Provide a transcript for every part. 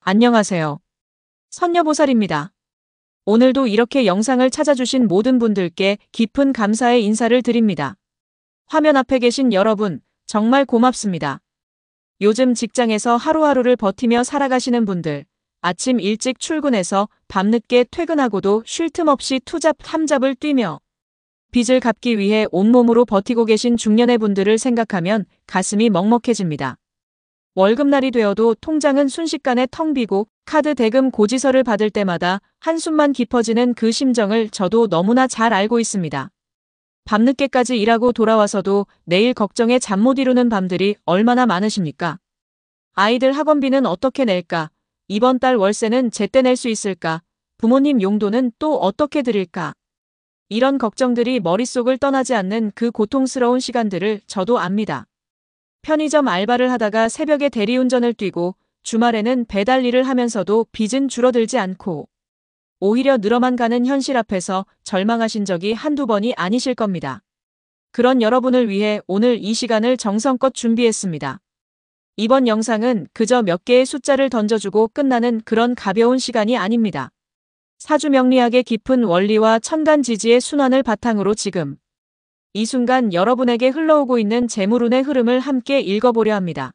안녕하세요. 선녀보살입니다. 오늘도 이렇게 영상을 찾아주신 모든 분들께 깊은 감사의 인사를 드립니다. 화면 앞에 계신 여러분, 정말 고맙습니다. 요즘 직장에서 하루하루를 버티며 살아가시는 분들, 아침 일찍 출근해서 밤늦게 퇴근하고도 쉴 틈 없이 투잡 탐잡을 뛰며 빚을 갚기 위해 온몸으로 버티고 계신 중년의 분들을 생각하면 가슴이 먹먹해집니다. 월급날이 되어도 통장은 순식간에 텅 비고 카드 대금 고지서를 받을 때마다 한숨만 깊어지는 그 심정을 저도 너무나 잘 알고 있습니다. 밤늦게까지 일하고 돌아와서도 내일 걱정에 잠 못 이루는 밤들이 얼마나 많으십니까? 아이들 학원비는 어떻게 낼까? 이번 달 월세는 제때 낼 수 있을까? 부모님 용돈은 또 어떻게 드릴까? 이런 걱정들이 머릿속을 떠나지 않는 그 고통스러운 시간들을 저도 압니다. 편의점 알바를 하다가 새벽에 대리운전을 뛰고 주말에는 배달 일을 하면서도 빚은 줄어들지 않고 오히려 늘어만 가는 현실 앞에서 절망하신 적이 한두 번이 아니실 겁니다. 그런 여러분을 위해 오늘 이 시간을 정성껏 준비했습니다. 이번 영상은 그저 몇 개의 숫자를 던져주고 끝나는 그런 가벼운 시간이 아닙니다. 사주명리학의 깊은 원리와 천간지지의 순환을 바탕으로 지금 이 순간 여러분에게 흘러오고 있는 재물운의 흐름을 함께 읽어보려 합니다.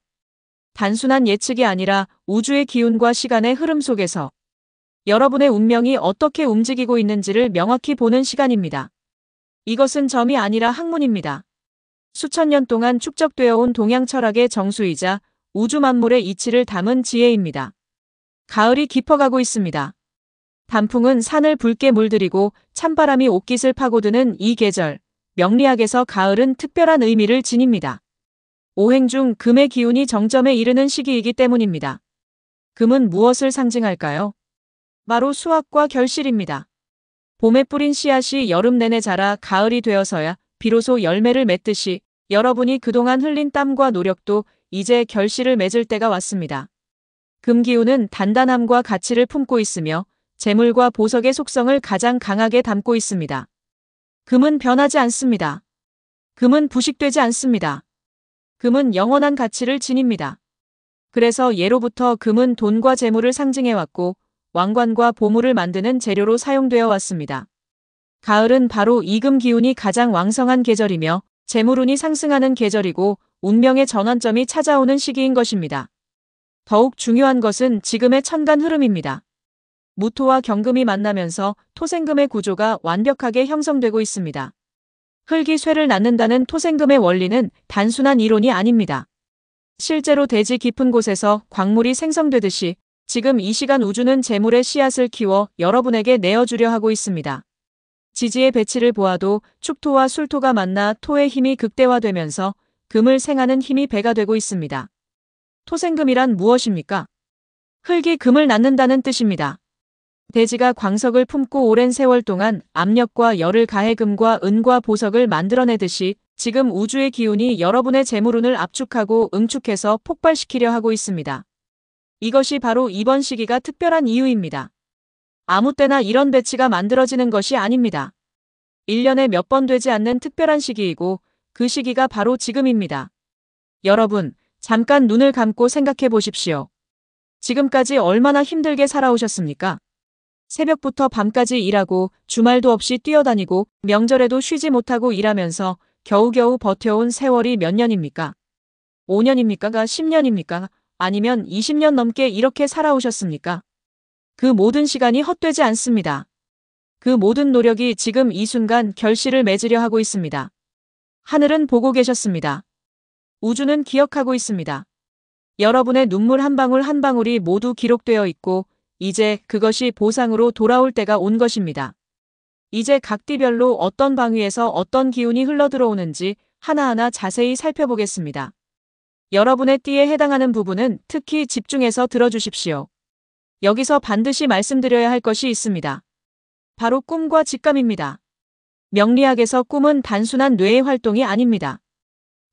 단순한 예측이 아니라 우주의 기운과 시간의 흐름 속에서 여러분의 운명이 어떻게 움직이고 있는지를 명확히 보는 시간입니다. 이것은 점이 아니라 학문입니다. 수천 년 동안 축적되어 온 동양 철학의 정수이자 우주 만물의 이치를 담은 지혜입니다. 가을이 깊어가고 있습니다. 단풍은 산을 붉게 물들이고 찬바람이 옷깃을 파고드는 이 계절. 명리학에서 가을은 특별한 의미를 지닙니다. 오행 중 금의 기운이 정점에 이르는 시기이기 때문입니다. 금은 무엇을 상징할까요? 바로 수확과 결실입니다. 봄에 뿌린 씨앗이 여름 내내 자라 가을이 되어서야 비로소 열매를 맺듯이 여러분이 그동안 흘린 땀과 노력도 이제 결실을 맺을 때가 왔습니다. 금 기운은 단단함과 가치를 품고 있으며 재물과 보석의 속성을 가장 강하게 담고 있습니다. 금은 변하지 않습니다. 금은 부식되지 않습니다. 금은 영원한 가치를 지닙니다. 그래서 예로부터 금은 돈과 재물을 상징해왔고 왕관과 보물을 만드는 재료로 사용되어 왔습니다. 가을은 바로 이 금 기운이 가장 왕성한 계절이며 재물운이 상승하는 계절이고 운명의 전환점이 찾아오는 시기인 것입니다. 더욱 중요한 것은 지금의 천간 흐름입니다. 무토와 경금이 만나면서 토생금의 구조가 완벽하게 형성되고 있습니다. 흙이 쇠를 낳는다는 토생금의 원리는 단순한 이론이 아닙니다. 실제로 대지 깊은 곳에서 광물이 생성되듯이 지금 이 시간 우주는 재물의 씨앗을 키워 여러분에게 내어주려 하고 있습니다. 지지의 배치를 보아도 축토와 술토가 만나 토의 힘이 극대화되면서 금을 생하는 힘이 배가 되고 있습니다. 토생금이란 무엇입니까? 흙이 금을 낳는다는 뜻입니다. 대지가 광석을 품고 오랜 세월 동안 압력과 열을 가해 금과 은과 보석을 만들어내듯이 지금 우주의 기운이 여러분의 재물운을 압축하고 응축해서 폭발시키려 하고 있습니다. 이것이 바로 이번 시기가 특별한 이유입니다. 아무 때나 이런 배치가 만들어지는 것이 아닙니다. 1년에 몇 번 되지 않는 특별한 시기이고 그 시기가 바로 지금입니다. 여러분, 잠깐 눈을 감고 생각해 보십시오. 지금까지 얼마나 힘들게 살아오셨습니까? 새벽부터 밤까지 일하고 주말도 없이 뛰어다니고 명절에도 쉬지 못하고 일하면서 겨우겨우 버텨온 세월이 몇 년입니까? 5년입니까? 10년입니까? 아니면 20년 넘게 이렇게 살아오셨습니까? 그 모든 시간이 헛되지 않습니다. 그 모든 노력이 지금 이 순간 결실을 맺으려 하고 있습니다. 하늘은 보고 계셨습니다. 우주는 기억하고 있습니다. 여러분의 눈물 한 방울 한 방울이 모두 기록되어 있고 이제 그것이 보상으로 돌아올 때가 온 것입니다. 이제 각 띠별로 어떤 방위에서 어떤 기운이 흘러들어오는지 하나하나 자세히 살펴보겠습니다. 여러분의 띠에 해당하는 부분은 특히 집중해서 들어주십시오. 여기서 반드시 말씀드려야 할 것이 있습니다. 바로 꿈과 직감입니다. 명리학에서 꿈은 단순한 뇌의 활동이 아닙니다.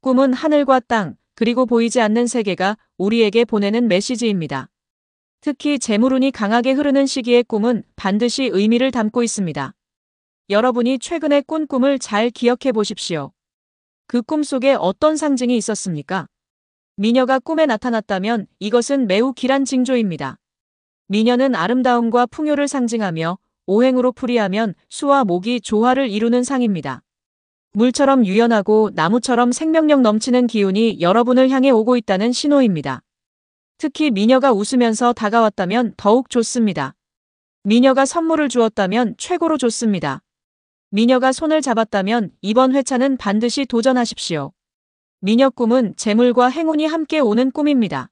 꿈은 하늘과 땅, 그리고 보이지 않는 세계가 우리에게 보내는 메시지입니다. 특히 재물운이 강하게 흐르는 시기의 꿈은 반드시 의미를 담고 있습니다. 여러분이 최근에 꾼 꿈을 잘 기억해 보십시오. 그 꿈 속에 어떤 상징이 있었습니까? 미녀가 꿈에 나타났다면 이것은 매우 길한 징조입니다. 미녀는 아름다움과 풍요를 상징하며 오행으로 풀이하면 수와 목이 조화를 이루는 상입니다. 물처럼 유연하고 나무처럼 생명력 넘치는 기운이 여러분을 향해 오고 있다는 신호입니다. 특히 미녀가 웃으면서 다가왔다면 더욱 좋습니다. 미녀가 선물을 주었다면 최고로 좋습니다. 미녀가 손을 잡았다면 이번 회차는 반드시 도전하십시오. 미녀 꿈은 재물과 행운이 함께 오는 꿈입니다.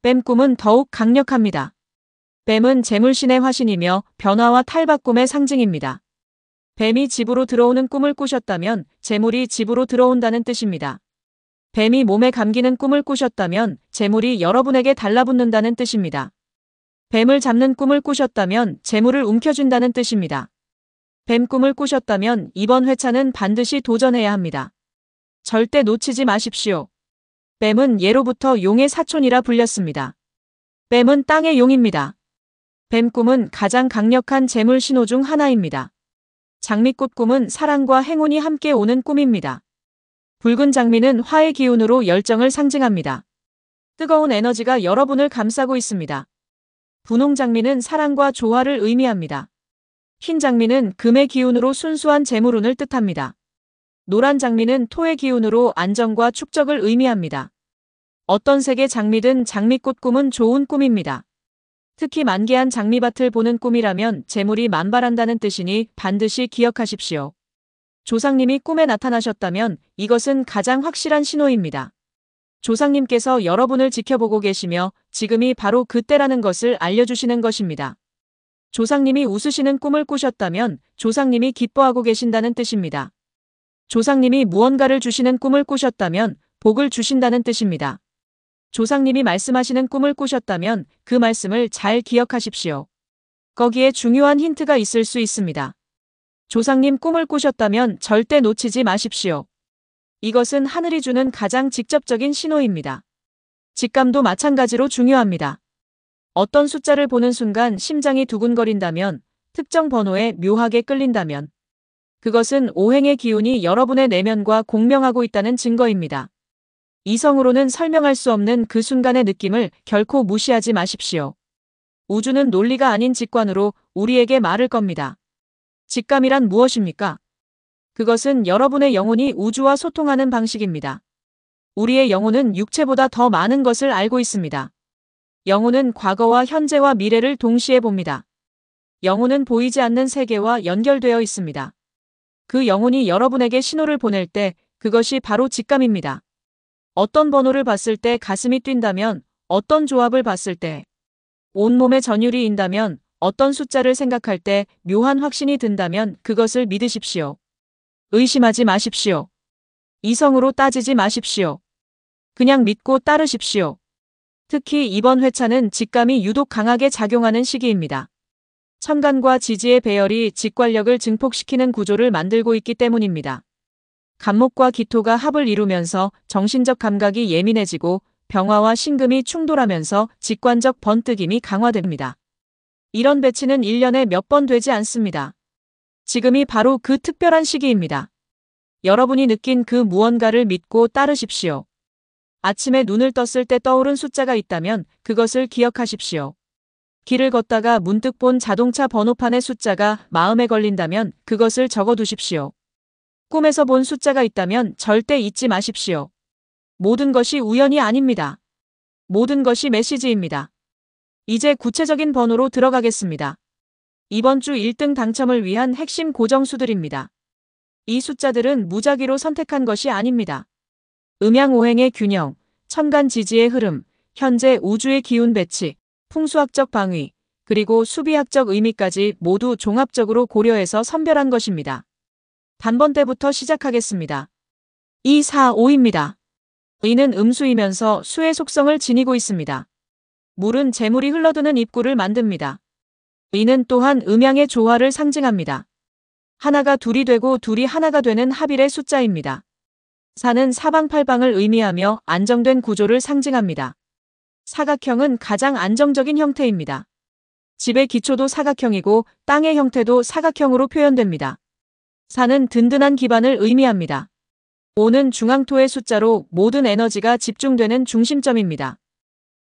뱀 꿈은 더욱 강력합니다. 뱀은 재물신의 화신이며 변화와 탈박 꿈의 상징입니다. 뱀이 집으로 들어오는 꿈을 꾸셨다면 재물이 집으로 들어온다는 뜻입니다. 뱀이 몸에 감기는 꿈을 꾸셨다면 재물이 여러분에게 달라붙는다는 뜻입니다. 뱀을 잡는 꿈을 꾸셨다면 재물을 움켜쥔다는 뜻입니다. 뱀 꿈을 꾸셨다면 이번 회차는 반드시 도전해야 합니다. 절대 놓치지 마십시오. 뱀은 예로부터 용의 사촌이라 불렸습니다. 뱀은 땅의 용입니다. 뱀 꿈은 가장 강력한 재물 신호 중 하나입니다. 장미꽃 꿈은 사랑과 행운이 함께 오는 꿈입니다. 붉은 장미는 화의 기운으로 열정을 상징합니다. 뜨거운 에너지가 여러분을 감싸고 있습니다. 분홍 장미는 사랑과 조화를 의미합니다. 흰 장미는 금의 기운으로 순수한 재물운을 뜻합니다. 노란 장미는 토의 기운으로 안정과 축적을 의미합니다. 어떤 색의 장미든 장미꽃 꿈은 좋은 꿈입니다. 특히 만개한 장미밭을 보는 꿈이라면 재물이 만발한다는 뜻이니 반드시 기억하십시오. 조상님이 꿈에 나타나셨다면 이것은 가장 확실한 신호입니다. 조상님께서 여러분을 지켜보고 계시며 지금이 바로 그때라는 것을 알려주시는 것입니다. 조상님이 웃으시는 꿈을 꾸셨다면 조상님이 기뻐하고 계신다는 뜻입니다. 조상님이 무언가를 주시는 꿈을 꾸셨다면 복을 주신다는 뜻입니다. 조상님이 말씀하시는 꿈을 꾸셨다면 그 말씀을 잘 기억하십시오. 거기에 중요한 힌트가 있을 수 있습니다. 조상님 꿈을 꾸셨다면 절대 놓치지 마십시오. 이것은 하늘이 주는 가장 직접적인 신호입니다. 직감도 마찬가지로 중요합니다. 어떤 숫자를 보는 순간 심장이 두근거린다면, 특정 번호에 묘하게 끌린다면, 그것은 오행의 기운이 여러분의 내면과 공명하고 있다는 증거입니다. 이성으로는 설명할 수 없는 그 순간의 느낌을 결코 무시하지 마십시오. 우주는 논리가 아닌 직관으로 우리에게 말을 겁니다. 직감이란 무엇입니까? 그것은 여러분의 영혼이 우주와 소통하는 방식입니다. 우리의 영혼은 육체보다 더 많은 것을 알고 있습니다. 영혼은 과거와 현재와 미래를 동시에 봅니다. 영혼은 보이지 않는 세계와 연결되어 있습니다. 그 영혼이 여러분에게 신호를 보낼 때 그것이 바로 직감입니다. 어떤 번호를 봤을 때 가슴이 뛴다면, 어떤 조합을 봤을 때, 온몸에 전율이 인다면, 어떤 숫자를 생각할 때 묘한 확신이 든다면 그것을 믿으십시오. 의심하지 마십시오. 이성으로 따지지 마십시오. 그냥 믿고 따르십시오. 특히 이번 회차는 직감이 유독 강하게 작용하는 시기입니다. 천간과 지지의 배열이 직관력을 증폭시키는 구조를 만들고 있기 때문입니다. 간목과 기토가 합을 이루면서 정신적 감각이 예민해지고 병화와 신금이 충돌하면서 직관적 번뜩임이 강화됩니다. 이런 배치는 1년에 몇 번 되지 않습니다. 지금이 바로 그 특별한 시기입니다. 여러분이 느낀 그 무언가를 믿고 따르십시오. 아침에 눈을 떴을 때 떠오른 숫자가 있다면 그것을 기억하십시오. 길을 걷다가 문득 본 자동차 번호판의 숫자가 마음에 걸린다면 그것을 적어두십시오. 꿈에서 본 숫자가 있다면 절대 잊지 마십시오. 모든 것이 우연이 아닙니다. 모든 것이 메시지입니다. 이제 구체적인 번호로 들어가겠습니다. 이번 주 1등 당첨을 위한 핵심 고정수들입니다. 이 숫자들은 무작위로 선택한 것이 아닙니다. 음양오행의 균형, 천간지지의 흐름, 현재 우주의 기운 배치, 풍수학적 방위, 그리고 수비학적 의미까지 모두 종합적으로 고려해서 선별한 것입니다. 단번대부터 시작하겠습니다. 2, 4, 5입니다. 의는 음수이면서 수의 속성을 지니고 있습니다. 물은 재물이 흘러드는 입구를 만듭니다. 의는 또한 음양의 조화를 상징합니다. 하나가 둘이 되고 둘이 하나가 되는 합일의 숫자입니다. 4는 사방팔방을 의미하며 안정된 구조를 상징합니다. 사각형은 가장 안정적인 형태입니다. 집의 기초도 사각형이고 땅의 형태도 사각형으로 표현됩니다. 4는 든든한 기반을 의미합니다. 5는 중앙토의 숫자로 모든 에너지가 집중되는 중심점입니다.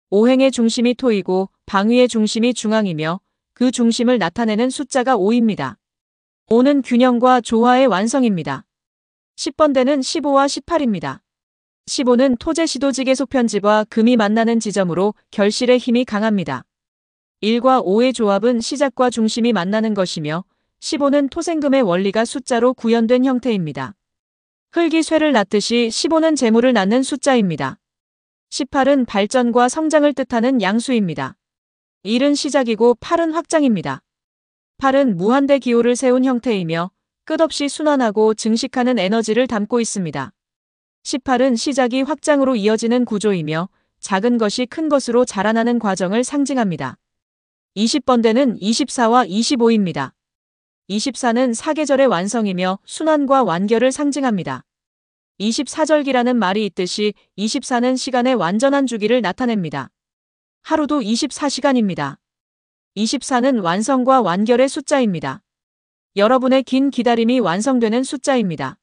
오행의 중심이 토이고 방위의 중심이 중앙이며 그 중심을 나타내는 숫자가 5입니다. 5는 균형과 조화의 완성입니다. 10번대는 15와 18입니다. 15는 토제 시도직의 속편지와 금이 만나는 지점으로 결실의 힘이 강합니다. 1과 5의 조합은 시작과 중심이 만나는 것이며 15는 토생금의 원리가 숫자로 구현된 형태입니다. 흙이 쇠를 낳듯이 15는 재물을 낳는 숫자입니다. 18은 발전과 성장을 뜻하는 양수입니다. 1은 시작이고 8은 확장입니다. 8은 무한대 기호를 세운 형태이며 끝없이 순환하고 증식하는 에너지를 담고 있습니다. 18은 시작이 확장으로 이어지는 구조이며 작은 것이 큰 것으로 자라나는 과정을 상징합니다. 20번대는 24와 25입니다. 24는 사계절의 완성이며 순환과 완결을 상징합니다. 24절기라는 말이 있듯이 24는 시간의 완전한 주기를 나타냅니다. 하루도 24시간입니다. 24는 완성과 완결의 숫자입니다. 여러분의 긴 기다림이 완성되는 숫자입니다.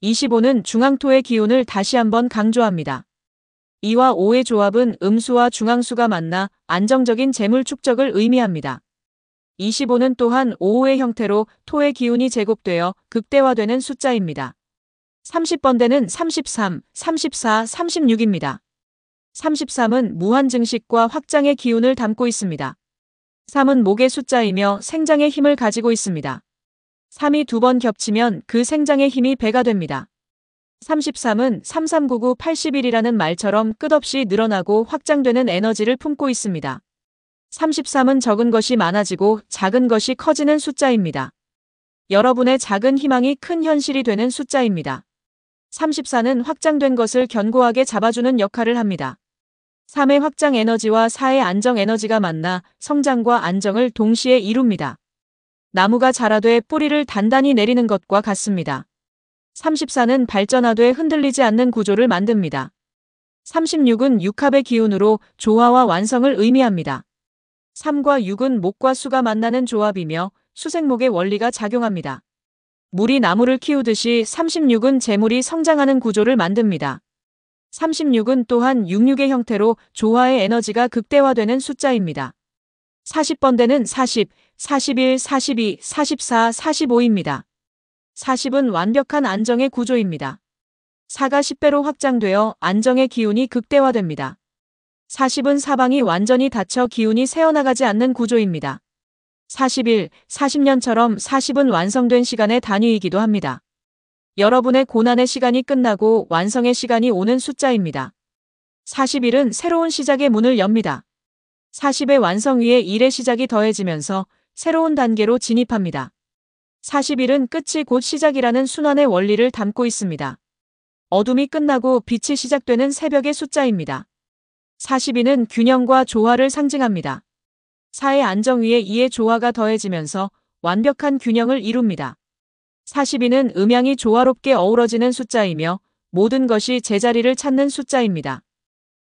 25는 중앙토의 기운을 다시 한번 강조합니다. 2와 5의 조합은 음수와 중앙수가 만나 안정적인 재물 축적을 의미합니다. 25는 또한 5호의 형태로 토의 기운이 제곱되어 극대화되는 숫자입니다. 30번대는 33, 34, 36입니다. 33은 무한 증식과 확장의 기운을 담고 있습니다. 3은 목의 숫자이며 생장의 힘을 가지고 있습니다. 3이 2번 겹치면 그 생장의 힘이 배가 됩니다. 33은 3399 81이라는 말처럼 끝없이 늘어나고 확장되는 에너지를 품고 있습니다. 33은 적은 것이 많아지고 작은 것이 커지는 숫자입니다. 여러분의 작은 희망이 큰 현실이 되는 숫자입니다. 34는 확장된 것을 견고하게 잡아주는 역할을 합니다. 3의 확장 에너지와 4의 안정 에너지가 만나 성장과 안정을 동시에 이룹니다. 나무가 자라되 뿌리를 단단히 내리는 것과 같습니다. 34는 발전하되 흔들리지 않는 구조를 만듭니다. 36은 육합의 기운으로 조화와 완성을 의미합니다. 3과 6은 목과 수가 만나는 조합이며 수생목의 원리가 작용합니다. 물이 나무를 키우듯이 36은 재물이 성장하는 구조를 만듭니다. 36은 또한 66의 형태로 조화의 에너지가 극대화되는 숫자입니다. 40번대는 40, 41, 42, 44, 45입니다. 40은 완벽한 안정의 구조입니다. 4가 10배로 확장되어 안정의 기운이 극대화됩니다. 40은 사방이 완전히 닫혀 기운이 새어나가지 않는 구조입니다. 41, 40년처럼 40은 완성된 시간의 단위이기도 합니다. 여러분의 고난의 시간이 끝나고 완성의 시간이 오는 숫자입니다. 41은 새로운 시작의 문을 엽니다. 40의 완성 위에 1의 시작이 더해지면서 새로운 단계로 진입합니다. 41은 끝이 곧 시작이라는 순환의 원리를 담고 있습니다. 어둠이 끝나고 빛이 시작되는 새벽의 숫자입니다. 42는 균형과 조화를 상징합니다. 4의 안정 위에 2의 조화가 더해지면서 완벽한 균형을 이룹니다. 42는 음양이 조화롭게 어우러지는 숫자이며 모든 것이 제자리를 찾는 숫자입니다.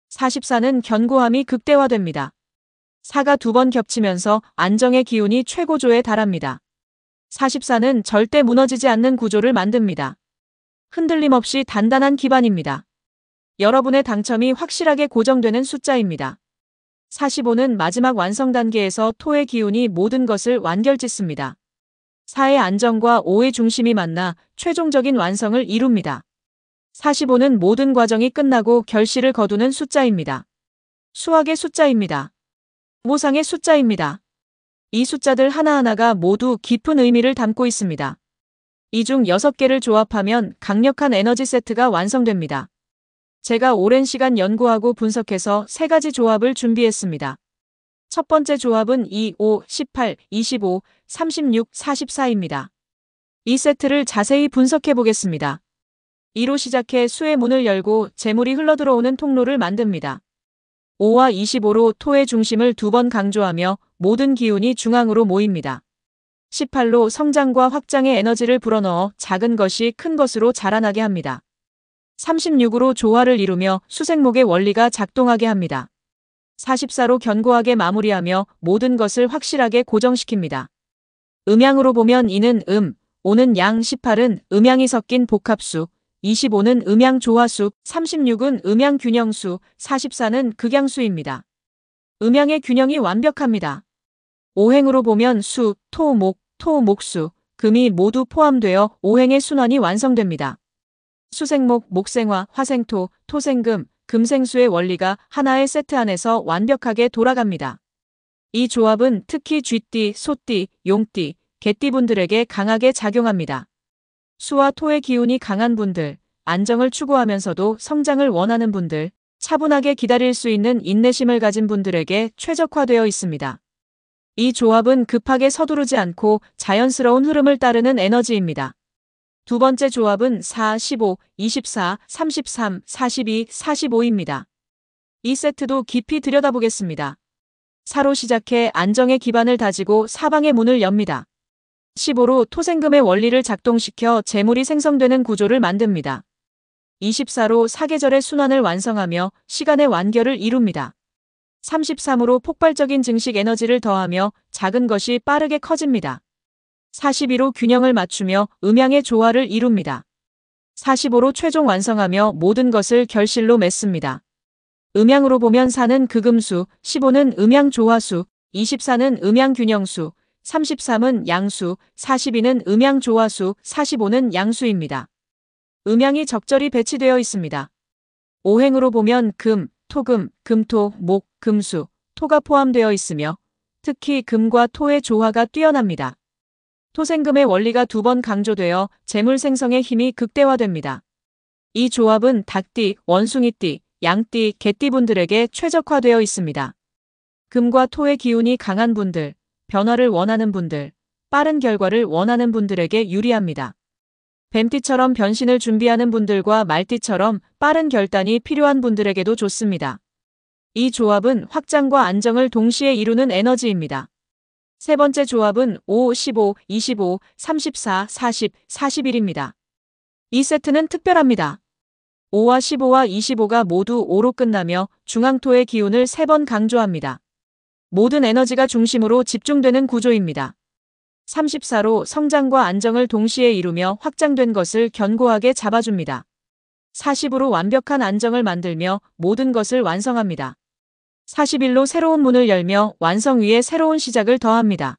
44는 견고함이 극대화됩니다. 4가 2번 겹치면서 안정의 기운이 최고조에 달합니다. 44는 절대 무너지지 않는 구조를 만듭니다. 흔들림 없이 단단한 기반입니다. 여러분의 당첨이 확실하게 고정되는 숫자입니다. 45는 마지막 완성 단계에서 토의 기운이 모든 것을 완결짓습니다. 4의 안정과 5의 중심이 만나 최종적인 완성을 이룹니다. 45는 모든 과정이 끝나고 결실을 거두는 숫자입니다. 수학의 숫자입니다. 모상의 숫자입니다. 이 숫자들 하나하나가 모두 깊은 의미를 담고 있습니다. 이 중 6개를 조합하면 강력한 에너지 세트가 완성됩니다. 제가 오랜 시간 연구하고 분석해서 3가지 조합을 준비했습니다. 첫 번째 조합은 2, 5, 18, 25, 36, 44입니다. 이 세트를 자세히 분석해 보겠습니다. 2로 시작해 수의 문을 열고 재물이 흘러들어오는 통로를 만듭니다. 5와 25로 토의 중심을 2번 강조하며 모든 기운이 중앙으로 모입니다. 18로 성장과 확장의 에너지를 불어넣어 작은 것이 큰 것으로 자라나게 합니다. 36으로 조화를 이루며 수생목의 원리가 작동하게 합니다. 44로 견고하게 마무리하며 모든 것을 확실하게 고정시킵니다. 음양으로 보면 2는 5는 양, 18은 음양이 섞인 복합수, 25는 음양 조화수, 36은 음양 균형수, 44는 극양수입니다. 음양의 균형이 완벽합니다. 오행으로 보면 수, 토, 목, 목수, 금이 모두 포함되어 오행의 순환이 완성됩니다. 수생목, 목생화, 화생토, 토생금, 금생수의 원리가 하나의 세트 안에서 완벽하게 돌아갑니다. 이 조합은 특히 쥐띠, 소띠, 용띠, 개띠분들에게 강하게 작용합니다. 수와 토의 기운이 강한 분들, 안정을 추구하면서도 성장을 원하는 분들, 차분하게 기다릴 수 있는 인내심을 가진 분들에게 최적화되어 있습니다. 이 조합은 급하게 서두르지 않고 자연스러운 흐름을 따르는 에너지입니다. 두 번째 조합은 4, 15, 24, 33, 42, 45입니다. 이 세트도 깊이 들여다보겠습니다. 4로 시작해 안정의 기반을 다지고 사방의 문을 엽니다. 15로 토생금의 원리를 작동시켜 재물이 생성되는 구조를 만듭니다. 24로 사계절의 순환을 완성하며 시간의 완결을 이룹니다. 33으로 폭발적인 증식 에너지를 더하며 작은 것이 빠르게 커집니다. 42로 균형을 맞추며 음양의 조화를 이룹니다. 45로 최종 완성하며 모든 것을 결실로 맺습니다. 음양으로 보면 4는 극음수, 15는 음양 조화수, 24는 음양 균형수, 33은 양수, 42는 음양 조화수, 45는 양수입니다. 음양이 적절히 배치되어 있습니다. 오행으로 보면 금, 토금, 금토, 목, 금수, 토가 포함되어 있으며 특히 금과 토의 조화가 뛰어납니다. 토생금의 원리가 2번 강조되어 재물 생성의 힘이 극대화됩니다. 이 조합은 닭띠, 원숭이띠, 양띠, 개띠분들에게 최적화되어 있습니다. 금과 토의 기운이 강한 분들, 변화를 원하는 분들, 빠른 결과를 원하는 분들에게 유리합니다. 뱀띠처럼 변신을 준비하는 분들과 말띠처럼 빠른 결단이 필요한 분들에게도 좋습니다. 이 조합은 확장과 안정을 동시에 이루는 에너지입니다. 세 번째 조합은 5, 15, 25, 34, 40, 41입니다. 이 세트는 특별합니다. 5와 15와 25가 모두 5로 끝나며 중앙토의 기운을 3번 강조합니다. 모든 에너지가 중심으로 집중되는 구조입니다. 34로 성장과 안정을 동시에 이루며 확장된 것을 견고하게 잡아줍니다. 40으로 완벽한 안정을 만들며 모든 것을 완성합니다. 41로 새로운 문을 열며 완성 위에 새로운 시작을 더합니다.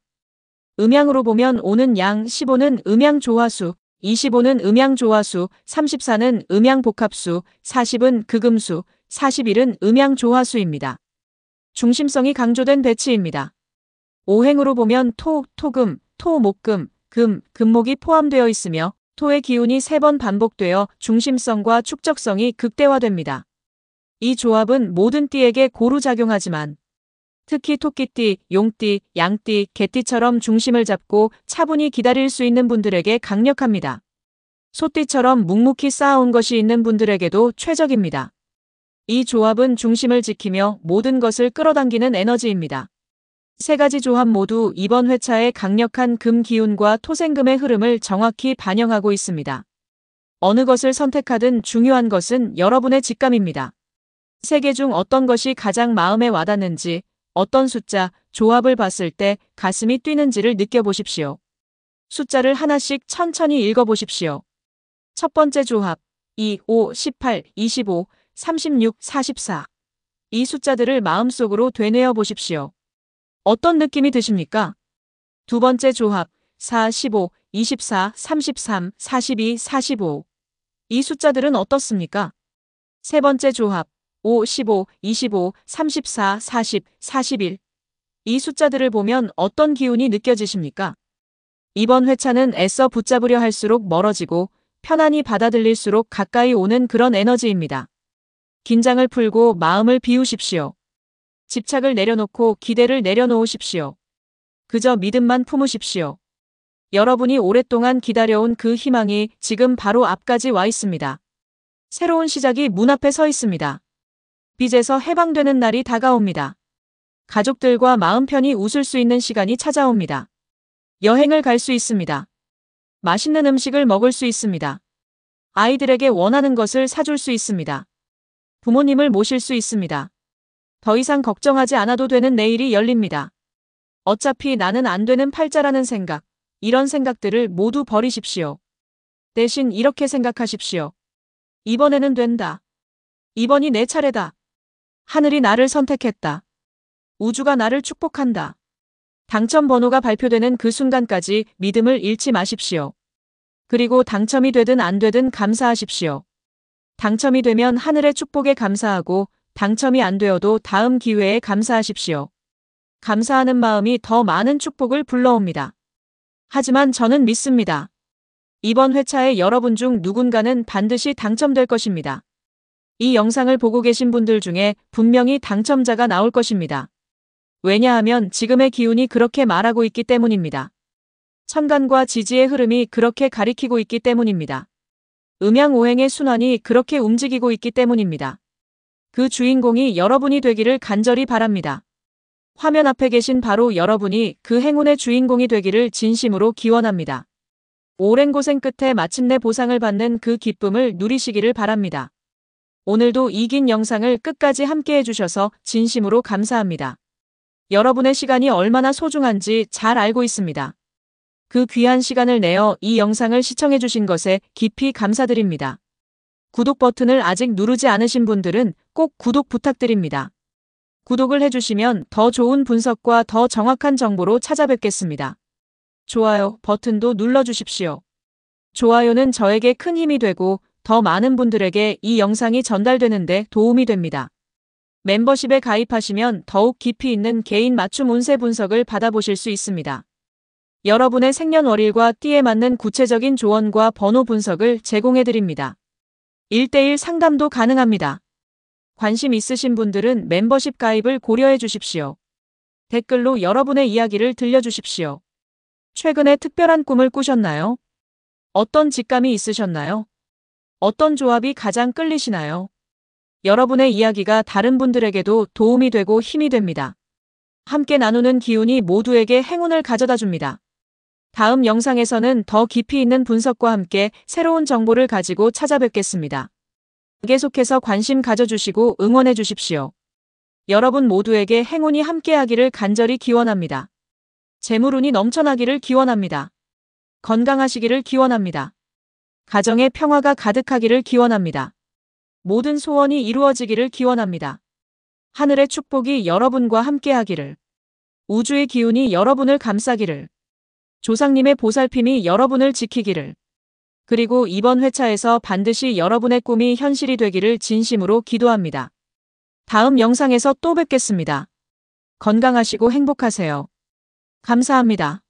음양으로 보면 5는 양, 15는 음양 조화수, 25는 음양 조화수, 34는 음양 복합수, 40은 극음수, 41은 음양 조화수입니다. 중심성이 강조된 배치입니다. 오행으로 보면 토, 토금, 토, 목금, 금, 금목이 포함되어 있으며 토의 기운이 3번 반복되어 중심성과 축적성이 극대화됩니다. 이 조합은 모든 띠에게 고루 작용하지만 특히 토끼띠, 용띠, 양띠, 개띠처럼 중심을 잡고 차분히 기다릴 수 있는 분들에게 강력합니다. 소띠처럼 묵묵히 쌓아온 것이 있는 분들에게도 최적입니다. 이 조합은 중심을 지키며 모든 것을 끌어당기는 에너지입니다. 세 가지 조합 모두 이번 회차의 강력한 금 기운과 토생금의 흐름을 정확히 반영하고 있습니다. 어느 것을 선택하든 중요한 것은 여러분의 직감입니다. 세 개 중 어떤 것이 가장 마음에 와닿는지, 어떤 숫자, 조합을 봤을 때 가슴이 뛰는지를 느껴보십시오. 숫자를 하나씩 천천히 읽어보십시오. 첫 번째 조합, 2, 5, 18, 25, 36, 44. 이 숫자들을 마음속으로 되뇌어 보십시오. 어떤 느낌이 드십니까? 두 번째 조합, 4, 15, 24, 33, 42, 45. 이 숫자들은 어떻습니까? 세 번째 조합, 5, 15, 25, 34, 40, 41. 이 숫자들을 보면 어떤 기운이 느껴지십니까? 이번 회차는 애써 붙잡으려 할수록 멀어지고 편안히 받아들일수록 가까이 오는 그런 에너지입니다. 긴장을 풀고 마음을 비우십시오. 집착을 내려놓고 기대를 내려놓으십시오. 그저 믿음만 품으십시오. 여러분이 오랫동안 기다려온 그 희망이 지금 바로 앞까지 와 있습니다. 새로운 시작이 문 앞에 서 있습니다. 빚에서 해방되는 날이 다가옵니다. 가족들과 마음 편히 웃을 수 있는 시간이 찾아옵니다. 여행을 갈 수 있습니다. 맛있는 음식을 먹을 수 있습니다. 아이들에게 원하는 것을 사줄 수 있습니다. 부모님을 모실 수 있습니다. 더 이상 걱정하지 않아도 되는 내일이 열립니다. 어차피 나는 안 되는 팔자라는 생각, 이런 생각들을 모두 버리십시오. 대신 이렇게 생각하십시오. 이번에는 된다. 이번이 내 차례다. 하늘이 나를 선택했다. 우주가 나를 축복한다. 당첨 번호가 발표되는 그 순간까지 믿음을 잃지 마십시오. 그리고 당첨이 되든 안 되든 감사하십시오. 당첨이 되면 하늘의 축복에 감사하고 당첨이 안 되어도 다음 기회에 감사하십시오. 감사하는 마음이 더 많은 축복을 불러옵니다. 하지만 저는 믿습니다. 이번 회차에 여러분 중 누군가는 반드시 당첨될 것입니다. 이 영상을 보고 계신 분들 중에 분명히 당첨자가 나올 것입니다. 왜냐하면 지금의 기운이 그렇게 말하고 있기 때문입니다. 천간과 지지의 흐름이 그렇게 가리키고 있기 때문입니다. 음양오행의 순환이 그렇게 움직이고 있기 때문입니다. 그 주인공이 여러분이 되기를 간절히 바랍니다. 화면 앞에 계신 바로 여러분이 그 행운의 주인공이 되기를 진심으로 기원합니다. 오랜 고생 끝에 마침내 보상을 받는 그 기쁨을 누리시기를 바랍니다. 오늘도 이 긴 영상을 끝까지 함께 해주셔서 진심으로 감사합니다. 여러분의 시간이 얼마나 소중한지 잘 알고 있습니다. 그 귀한 시간을 내어 이 영상을 시청해주신 것에 깊이 감사드립니다. 구독 버튼을 아직 누르지 않으신 분들은 꼭 구독 부탁드립니다. 구독을 해주시면 더 좋은 분석과 더 정확한 정보로 찾아뵙겠습니다. 좋아요 버튼도 눌러주십시오. 좋아요는 저에게 큰 힘이 되고 더 많은 분들에게 이 영상이 전달되는데 도움이 됩니다. 멤버십에 가입하시면 더욱 깊이 있는 개인 맞춤 운세 분석을 받아보실 수 있습니다. 여러분의 생년월일과 띠에 맞는 구체적인 조언과 번호 분석을 제공해드립니다. 1:1 상담도 가능합니다. 관심 있으신 분들은 멤버십 가입을 고려해 주십시오. 댓글로 여러분의 이야기를 들려주십시오. 최근에 특별한 꿈을 꾸셨나요? 어떤 직감이 있으셨나요? 어떤 조합이 가장 끌리시나요? 여러분의 이야기가 다른 분들에게도 도움이 되고 힘이 됩니다. 함께 나누는 기운이 모두에게 행운을 가져다 줍니다. 다음 영상에서는 더 깊이 있는 분석과 함께 새로운 정보를 가지고 찾아뵙겠습니다. 계속해서 관심 가져주시고 응원해 주십시오. 여러분 모두에게 행운이 함께하기를 간절히 기원합니다. 재물운이 넘쳐나기를 기원합니다. 건강하시기를 기원합니다. 가정에 평화가 가득하기를 기원합니다. 모든 소원이 이루어지기를 기원합니다. 하늘의 축복이 여러분과 함께하기를, 우주의 기운이 여러분을 감싸기를, 조상님의 보살핌이 여러분을 지키기를, 그리고 이번 회차에서 반드시 여러분의 꿈이 현실이 되기를 진심으로 기도합니다. 다음 영상에서 또 뵙겠습니다. 건강하시고 행복하세요. 감사합니다.